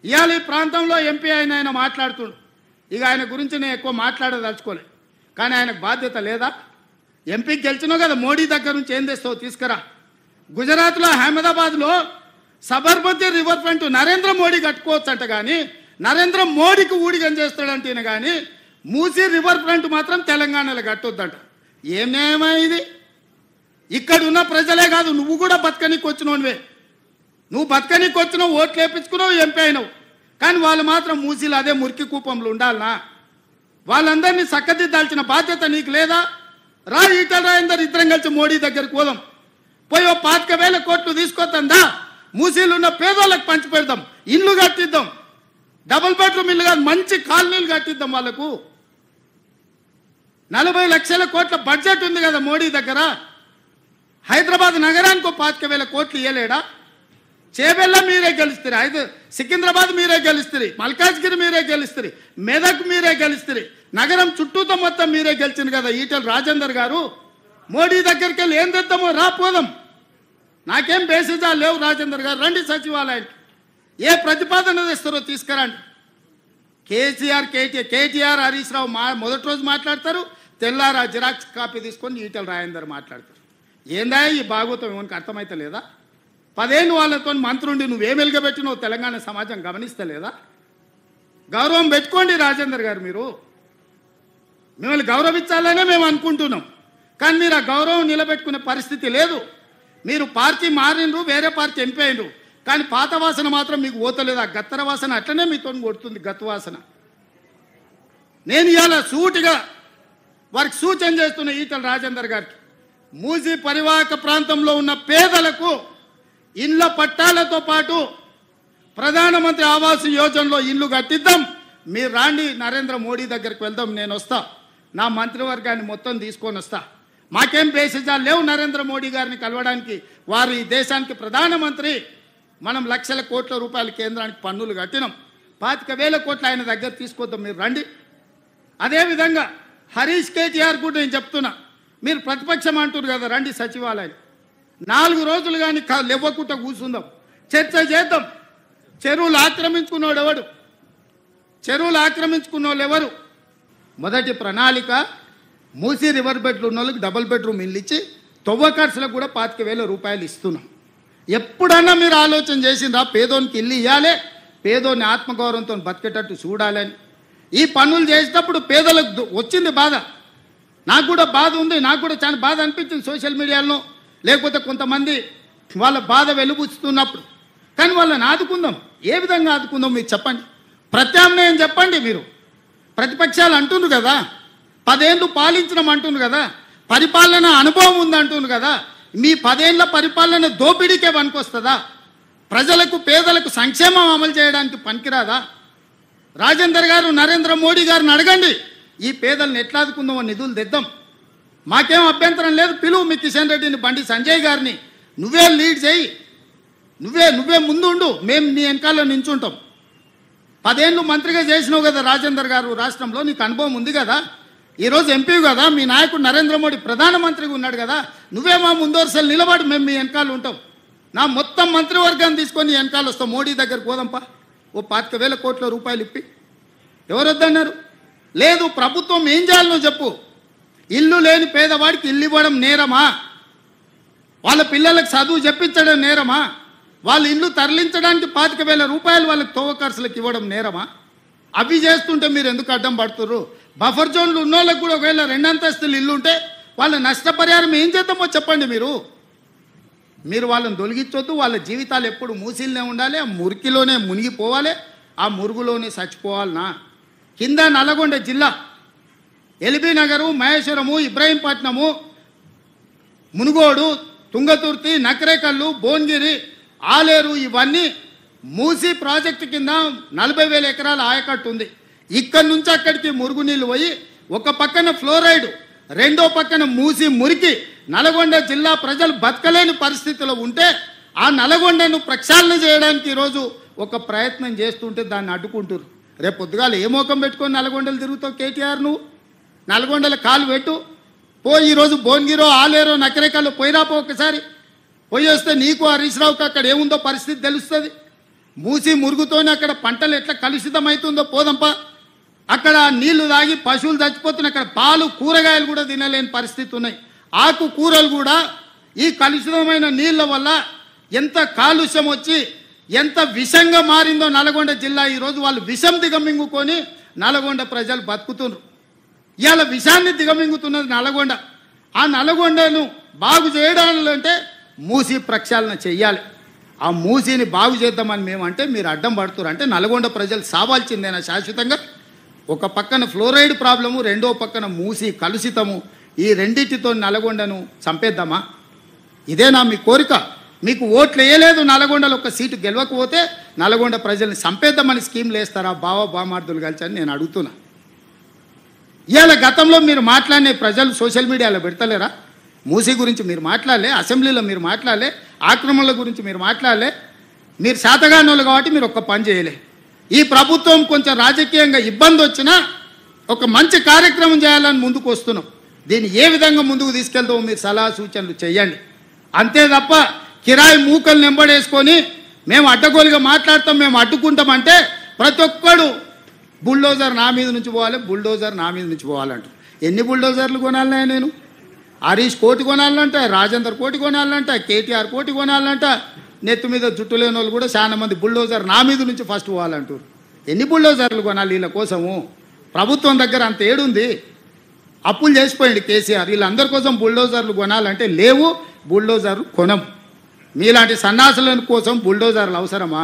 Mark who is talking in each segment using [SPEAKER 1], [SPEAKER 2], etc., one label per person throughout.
[SPEAKER 1] ఇవాళ ఈ ప్రాంతంలో ఎంపీ ఆయన మాట్లాడుతుండు. ఇక ఆయన గురించి నేను ఎక్కువ మాట్లాడదలుచుకోలే, కానీ ఆయనకు బాధ్యత లేదా? ఎంపీకి గెలిచినావు కదా, మోడీ దగ్గర నుంచి ఏం తెస్తావు తీసుకురా. గుజరాత్లో అహ్మదాబాద్లో సబర్మతి రివర్ ఫ్రంట్ నరేంద్ర మోడీ కట్టుకోవచ్చు అంట, కానీ నరేంద్ర మోడీకి ఊడిగం చేస్తాడంటే కానీ మూసీ రివర్ ఫ్రంట్ మాత్రం తెలంగాణలో కట్టొద్దంట. ఏమేమో ఇది? ఇక్కడ ఉన్న ప్రజలే కాదు, నువ్వు కూడా బతకనీకి వచ్చినోనివే. నువ్వు బతకనీకి వచ్చినావు, ఓట్లు వేయించుకున్నావు, ఎంపీ అయినావు. కానీ వాళ్ళు మాత్రం మూసీలు అదే మురికి కూపంలో ఉండాలనా? వాళ్ళందరినీ చక్కదిద్దాల్సిన బాధ్యత నీకు లేదా? రా, ఈటల రాజేందర్ ఇద్దరం కలిసి మోడీ దగ్గరికి పోదాం. పోయి 25,000 కోట్లు తీసుకొద్దా, మూసీలు ఉన్న పేదోళ్ళకి పంచి పెడదాం, ఇల్లు కట్టిద్దాం, డబుల్ బెడ్రూమ్ ఇల్లు కాదు మంచి కాలనీలు కట్టిద్దాం. వాళ్ళకు 40 లక్షల కోట్ల బడ్జెట్ ఉంది కదా మోడీ దగ్గర. హైదరాబాద్ నగరానికి 25,000 కోట్లు ఇవ్వలేడా? చేబెల్ల మీరే గెలుస్తారు, సికింద్రాబాద్ మీరే గెలుస్తారు, మల్కాజ్గిరి మీరే గెలుస్తారు, మెదక్ మీరే గెలుస్తారు, నగరం చుట్టూతో మొత్తం మీరే గెలిచింది కదా ఈటల రాజేందర్ గారు. మోడీ దగ్గరికి వెళ్ళి ఏం తెద్దామో రా పోదాం. నాకేం బేసిజాలు లేవు. రాజేందర్ గారు రండి సచివాలయానికి, ఏ ప్రతిపాదన తెస్తారో తీసుకురండి. కేటీఆర్ హరీష్ రావు మొదటి రోజు మాట్లాడతారు, తెల్లారా జిరాక్స్ కాపీ తీసుకొని ఈటల రాజేందర్ మాట్లాడతారు. ఏందా ఈ భాగవతం? ఏమనికి అర్థమైతే లేదా? 10 ఏళ్ళు వాళ్ళతో మంత్రుండి నువ్వేం వెలుగబెట్టినావు తెలంగాణ సమాజం గమనిస్తలేదా? గౌరవం పెట్టుకోండి రాజేందర్ గారు. మీరు మిమ్మల్ని గౌరవించాలనే మేము అనుకుంటున్నాం, కానీ మీరు ఆ గౌరవం నిలబెట్టుకునే పరిస్థితి లేదు. మీరు పార్టీ మారినరు, వేరే పార్టీ ఎంపీ అయినరు, కానీ పాత వాసన మాత్రం మీకు పోతలేదు. ఆ గత్తర వాసన అట్లనే మీతో కొడుతుంది, గత్తు వాసన. నేను ఇవాళ సూటిగా వారికి సూచన చేస్తున్న ఈటల రాజేందర్ గారికి, మూసీ పరివాహక ప్రాంతంలో ఉన్న పేదలకు ఇళ్ల పట్టాలతో పాటు ప్రధానమంత్రి ఆవాస్ యోజనలో ఇల్లు కట్టిద్దాం. మీరు రాండి, నరేంద్ర మోడీ దగ్గరికి వెళ్దాం, నేను వస్తా, నా మంత్రివర్గాన్ని మొత్తం తీసుకొని వస్తా. మాకేం బేసిజాలు లేవు నరేంద్ర మోడీ గారిని కలవడానికి. వారు ఈ దేశానికి ప్రధానమంత్రి. మనం లక్షల కోట్ల రూపాయల కేంద్రానికి పన్నులు కట్టినాం, 25,000 కోట్లు ఆయన దగ్గర తీసుకొద్దాం, మీరు రండి. అదేవిధంగా హరీష్ కేటీఆర్ కూడా నేను చెప్తున్నా, మీరు ప్రతిపక్షం అంటారు కదా, రండి సచివాలయం 4 రోజులు కానీ లేవకుండా కూర్చుందాం, చర్చ చేద్దాం. చెరువులు ఆక్రమించుకున్నోడు ఎవడు? చెరువులు ఆక్రమించుకున్నోళ్ళు ఎవరు? మొదటి ప్రణాళిక మూసీ రివర్ బెడ్లు ఉన్న వాళ్ళకి డబుల్ బెడ్రూమ్ ఇల్లు ఇచ్చి తొవ్వ ఖర్చులకు కూడా 25,000 రూపాయలు ఇస్తున్నాం. ఎప్పుడన్నా మీరు ఆలోచన చేసిండ్రా పేదోనికి ఇల్లు ఇవ్వాలి, పేదోని ఆత్మగౌరవంతో బతికేటట్టు చూడాలని? ఈ పనులు చేసేటప్పుడు పేదలకు వచ్చింది బాధ, నాకు కూడా బాధ ఉంది, నాకు కూడా చాలా బాధ అనిపించింది సోషల్ మీడియాలో, లేకపోతే కొంతమంది వాళ్ళ బాధ వెలుబుచ్చుతున్నప్పుడు. కానీ వాళ్ళని ఆదుకుందాం. ఏ విధంగా ఆదుకుందాం మీరు చెప్పండి, ప్రత్యామ్నాయం చెప్పండి. మీరు ప్రతిపక్షాలు అంటున్నారు కదా, 10 ఏళ్ళు పాలించడం అంటున్నారు కదా, పరిపాలన అనుభవం ఉందంటున్నారు కదా, మీ 10 ఏళ్ల పరిపాలన దోపిడీకే పనికొస్తుందా? ప్రజలకు పేదలకు సంక్షేమం అమలు చేయడానికి పనికిరాదా? రాజేందర్ గారు నరేంద్ర మోడీ గారిని అడగండి, ఈ పేదలను ఎట్లా ఆదుకుందామో నిధులు తెద్దాం. మాకేం అభ్యంతరం లేదు, పిలువు మీ కిషన్ రెడ్డిని, బండి సంజయ్ గారిని, నువ్వే లీడ్ చేయి, నువ్వే ముందు ఉండు, మేము నీ వెనకాల నించుంటాం. 10 ఏళ్ళు మంత్రిగా చేసినావు కదా రాజేందర్ గారు, రాష్ట్రంలో నీకు అనుభవం ఉంది కదా, ఈరోజు ఎంపీ కదా, మీ నాయకుడు నరేంద్ర మోడీ ప్రధానమంత్రిగా ఉన్నాడు కదా, నువ్వే మా ముందు వరుసలు నిలబడి మేము మీ వెనకాల ఉంటాం. నా మొత్తం మంత్రివర్గాన్ని తీసుకొని వెనకాల వస్తాం, మోడీ దగ్గరికి పోదాంపా, ఓ 25,000 కోట్ల రూపాయలు ఇప్పి. ఎవరు వద్దన్నారు? లేదు, ప్రభుత్వం ఏం చేయాలనో చెప్పు. ఇల్లు లేని పేదవాడికి ఇల్లు ఇవ్వడం నేరమా? వాళ్ళ పిల్లలకు చదువు చెప్పించడం నేరమా? వాళ్ళ ఇల్లు తరలించడానికి 25,000 రూపాయలు వాళ్ళకి తోవ ఖర్చులకు ఇవ్వడం నేరమా? అవి చేస్తుంటే మీరు ఎందుకు అడ్డం పడుతుర్రు? బఫర్ జోన్లు ఉన్న వాళ్ళకి కూడా ఒకవేళ 2 అంతస్తులు ఇల్లు ఉంటే వాళ్ళ నష్టపరిహారం ఏం చేద్దామో చెప్పండి. మీరు వాళ్ళని తొలగించొద్దు. వాళ్ళ జీవితాలు ఎప్పుడు మూసిల్నే ఉండాలి, ఆ మురికిలోనే మునిగిపోవాలి, ఆ మురుగులోనే చచ్చిపోవాలనా? కింద నల్లగొండ జిల్లా ఎల్బీ నగరు, మహేశ్వరము, ఇబ్రాహీంపట్నము, మునుగోడు, తుంగతుర్తి, నకరేకల్లు, భువనగిరి, ఆలేరు, ఇవన్నీ మూసీ ప్రాజెక్టు కింద 40,000 ఎకరాల ఆయకట్టు ఉంది. ఇక్కడి నుంచి అక్కడికి మురుగునీళ్ళు పోయి ఒక పక్కన ఫ్లోరైడ్, రెండో పక్కన మూసి మురికి నల్గొండ జిల్లా ప్రజలు బతకలేని పరిస్థితిలో ఉంటే ఆ నల్గొండను ప్రక్షాళన చేయడానికి ఈరోజు ఒక ప్రయత్నం చేస్తుంటే దాన్ని అడ్డుకుంటారు. రేపు పొద్దుగాలు ఏ మోకం పెట్టుకొని నల్గొండలు తిరుగుతావు కేటీఆర్? నువ్వు నల్గొండల కాలు పెట్టు, పోయి ఈరోజు భువనగిరో, ఆలేరో, నకరేకల్లో పోయిరాపో, ఒకసారి పోయి వస్తే నీకు హరీష్ రావుకి అక్కడ ఏముందో పరిస్థితి తెలుస్తుంది. మూసి మురుగుతోనే అక్కడ పంటలు ఎట్లా కలుషితమవుతుందో పోదంపా. అక్కడ నీళ్లు తాగి పశువులు చచ్చిపోతున్నాయి. అక్కడ పాలు కూరగాయలు కూడా తినలేని పరిస్థితి ఉన్నాయి. ఆకు కూరలు కూడా ఈ కలుషితమైన నీళ్ళ వల్ల ఎంత కాలుష్యం వచ్చి ఎంత విషంగా మారిందో నల్గొండ జిల్లా. ఈరోజు వాళ్ళు విషం దిగమింగుకొని నల్గొండ ప్రజలు బతుకుతున్నారు. ఇవాళ విషాన్ని దిగమింగుతున్నది నల్గొండ. ఆ నల్గొండను బాగు చేయడాలంటే మూసి ప్రక్షాళన చెయ్యాలి. ఆ మూసిని బాగు చేద్దామని మేమంటే మీరు అడ్డం పడుతున్నారు. అంటే నల్గొండ ప్రజలు సావాల్సిందేనా శాశ్వతంగా? ఒక పక్కన ఫ్లోరైడ్ ప్రాబ్లము, రెండో పక్కన మూసి కలుషితము. ఈ రెండింటితో నల్గొండను చంపేద్దామా? ఇదేనా మీ కోరిక? మీకు ఓట్లు వేయలేదు, నల్గొండలో ఒక సీటు గెలవకపోతే నల్గొండ ప్రజల్ని చంపేద్దామని స్కీమ్లు వేస్తారా బామార్దులు కలిసి అని నేను అడుగుతున్నా. ఇవాళ గతంలో మీరు మాట్లాడిన ప్రజలు సోషల్ మీడియాలో పెడతలేరా? మూసీ గురించి మీరు మాట్లాడలే, అసెంబ్లీలో మీరు మాట్లాడలే, ఆక్రమణల గురించి మీరు మాట్లాడలే. మీరు శాతగానోళ్ళు కాబట్టి మీరు ఒక్క పని చేయలే. ఈ ప్రభుత్వం కొంచెం రాజకీయంగా ఇబ్బంది వచ్చినా ఒక మంచి కార్యక్రమం చేయాలని ముందుకు వస్తున్నాం. దీన్ని ఏ విధంగా ముందుకు తీసుకెళ్తామో మీరు సలహా సూచనలు చేయండి. అంతే తప్ప కిరాయి మూకలు నెంబడేసుకొని మేము అడ్డగోలుగా మాట్లాడతాం, మేము అడ్డుకుంటామంటే ప్రతి ఒక్కడు బుల్డోజర్ నా మీద నుంచి పోవాలి, బుల్డోజర్ నా మీద నుంచి పోవాలంట. ఎన్ని బుల్డోజర్లు కొనాలనే? నేను హరీష్ కోటి కొనాలంట, రాజేందర్ కోటి కొనాలంట, కేటీఆర్ కోటి కొనాలంట. నెత్తి మీద జుట్టు లేని వాళ్ళు కూడా చాలా మంది బుల్డోజర్ నా మీద నుంచి ఫస్ట్ పోవాలంటారు. ఎన్ని బుల్డోజర్లు కొనాలి వీళ్ళ కోసము? ప్రభుత్వం దగ్గర అంత ఏడుంది? అప్పులు చేసిపోయింది కేసీఆర్. వీళ్ళందరి కోసం బుల్డోజర్లు కొనాలంటే లేవు, బుల్డోజర్లు కొనం. మీలాంటి సన్నాసుల కోసం బుల్డోజర్లు అవసరమా?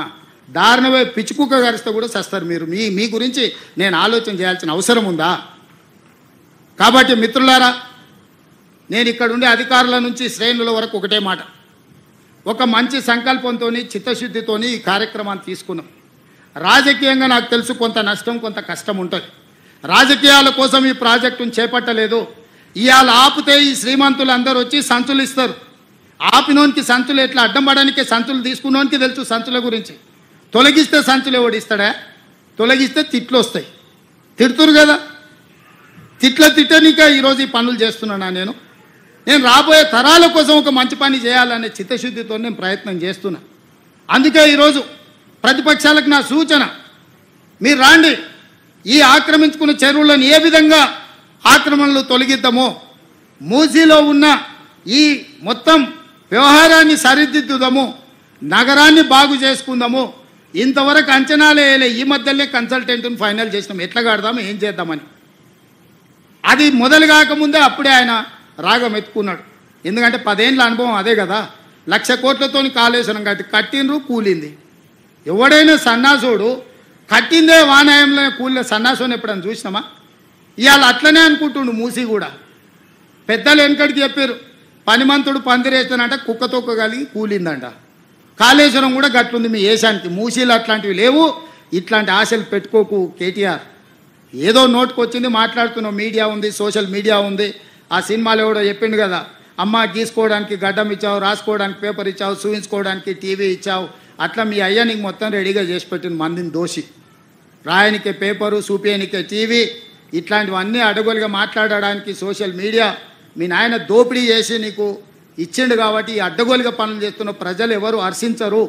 [SPEAKER 1] దారుణమే పిచ్చుకుక్క గరిస్తే కూడా సస్తారు మీరు. మీ గురించి నేను ఆలోచన చేయాల్సిన అవసరం ఉందా? కాబట్టి మిత్రులారా, నేను ఇక్కడ ఉండే అధికారుల నుంచి శ్రేణుల వరకు ఒకటే మాట, ఒక మంచి సంకల్పంతో చిత్తశుద్ధితో ఈ కార్యక్రమాన్ని తీసుకున్నాం. రాజకీయంగా నాకు తెలుసు కొంత నష్టం కొంత కష్టం ఉంటుంది. రాజకీయాల కోసం ఈ ప్రాజెక్టును చేపట్టలేదు. ఇవాళ ఆపితే ఈ శ్రీమంతులు అందరూ వచ్చి సంచులు ఇస్తారు. ఆపినోనికి సంచులు ఎట్లా అడ్డం పడడానికి సంచులు తీసుకున్నోనికి తెలుసు సంచుల గురించి. తొలగిస్తే సంచులు ఎవడిస్తాడా? తొలగిస్తే తిట్లు వస్తాయి. తిడుతురు కదా, తిట్టనిక ఈరోజు ఈ పనులు చేస్తున్నానా? నేను రాబోయే తరాల కోసం ఒక మంచి పని చేయాలనే చిత్తశుద్ధితో నేను ప్రయత్నం చేస్తున్నా. అందుకే ఈరోజు ప్రతిపక్షాలకు నా సూచన, మీరు రాండి, ఈ ఆక్రమించుకున్న చెరువులను ఏ విధంగా ఆక్రమణలు తొలగిద్దామో, మూసీలో ఉన్న ఈ మొత్తం వ్యవహారాన్ని సరిదిద్దుదాము, నగరాన్ని బాగు చేసుకుందాము. ఇంతవరకు అంచనాలే వేయలే. ఈ మధ్యలో కన్సల్టెంట్ని ఫైనల్ చేసినాం, ఎట్లా కడదాము ఏం చేద్దామని. అది మొదలు కాకముందే అప్పుడే ఆయన రాగం ఎత్తుకున్నాడు. ఎందుకంటే 10 ఏళ్ళ అనుభవం అదే కదా. 1,00,000 కోట్లతో కాళేశ్వరం కట్టినరు, కూలింది. ఎవడైనా సన్నాసుడు కట్టిందే వానాయంలో కూలిన సన్నాసుని ఎప్పుడైనా చూసినామా? ఇవాళ అట్లనే అనుకుంటుండు మూసీ కూడా. పెద్దలు వెనకడికి చెప్పారు, పనిమంతుడు పందిరేస్తానంట కుక్కతొక్క కలిగి కూలిందంట. కాళేశ్వరం కూడా గట్లుంది మీ ఏషానికి. మూసీలు అట్లాంటివి లేవు. ఇట్లాంటి ఆశలు పెట్టుకోకు కేటీఆర్. ఏదో నోటుకు వచ్చింది మాట్లాడుతున్నావు. మీడియా ఉంది, సోషల్ మీడియా ఉంది. ఆ సినిమాలో ఎవడో చెప్పిండు కదా, అమ్మ గీసుకోవడానికి గడ్డం ఇచ్చావు, రాసుకోవడానికి పేపర్ ఇచ్చావు, చూయించుకోవడానికి టీవీ ఇచ్చావు. అట్లా మీ అయ్య నీకు మొత్తం రెడీగా చేసి పెట్టిన మందిని దోషి. రాయనికే పేపరు, చూపేనికే టీవీ, ఇట్లాంటివన్నీ అడగోలుగా మాట్లాడడానికి సోషల్ మీడియా. మీ నాయన దోపిడీ చేసి నీకు ఇచ్చిండు కాబట్టి ఈ అడ్డగోలుగా పనులు చేస్తున్న ప్రజలు ఎవరు హర్షించరు.